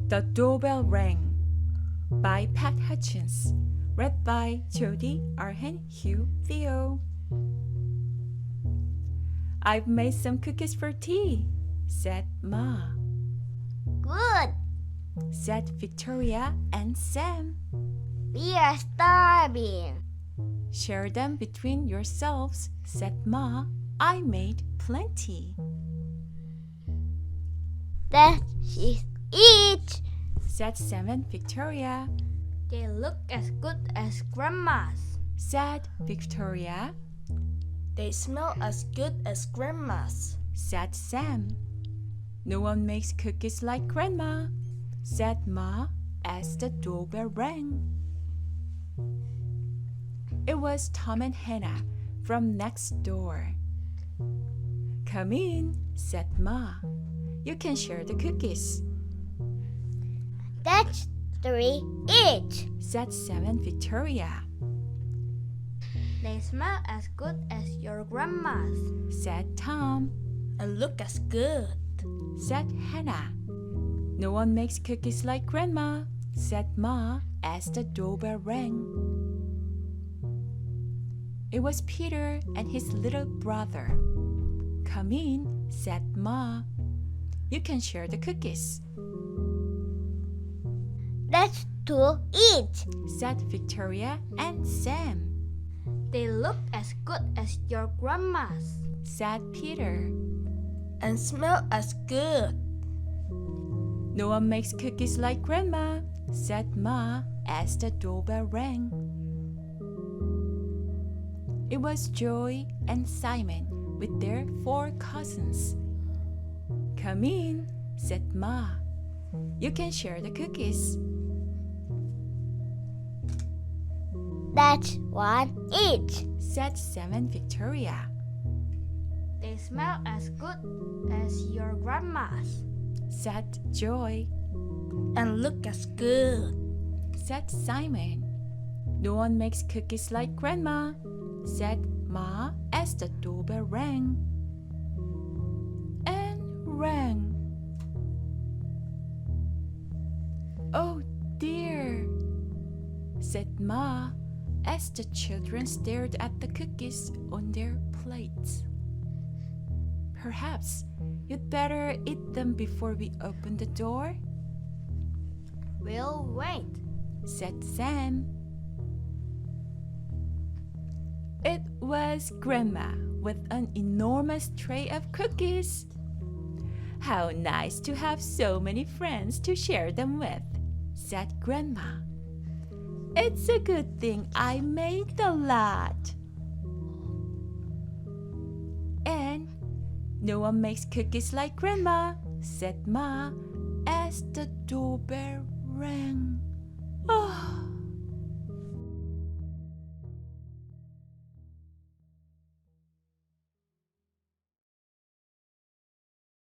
The Doorbell Rang by Pat Hutchins. Read by Jody Arhen Hugh Theo. I've made some cookies for tea, said Ma. Good. Said Victoria and Sam. We are starving. Share them between yourselves, said Ma. I made plenty. Let's eat. Said Sam and Victoria. They look as good as Grandma's, said Victoria. They smell as good as Grandma's, said Sam. No one makes cookies like Grandma, said Ma as the doorbell rang. It was Tom and Hannah from next door. Come in, said Ma. You can share the cookies. That's 3 each, said Sam and Victoria. They smell as good as your Grandma's, said Tom. and look as good, said Hannah. No one makes cookies like Grandma, said Ma as the doorbell rang. It was Peter and his little brother. Come in, said Ma. You can share the cookies. That's 2 each, said Victoria and Sam. They look as good as your Grandma's, said Peter. and smell as good. No one makes cookies like Grandma, said Ma as the doorbell rang. It was Joy and Simon with their 4 cousins. Come in, said Ma. You can share the cookies. That's 1 each. said Sam and Victoria. They smell as good as your Grandma's, said Joy. And look as good. said Simon. No one makes cookies like Grandma, said Ma as the doorbell rang. And rang. Oh dear, said Ma as the children stared at the cookies on their plates. Perhaps you'd better eat them before we open the door, We'll wait. said Sam. It was Grandma with an enormous tray of cookies. How nice to have so many friends to share them with, said Grandma. It's a good thing I made a lot. And no one makes cookies like Grandma, said Ma as the doorbell rang. Oh,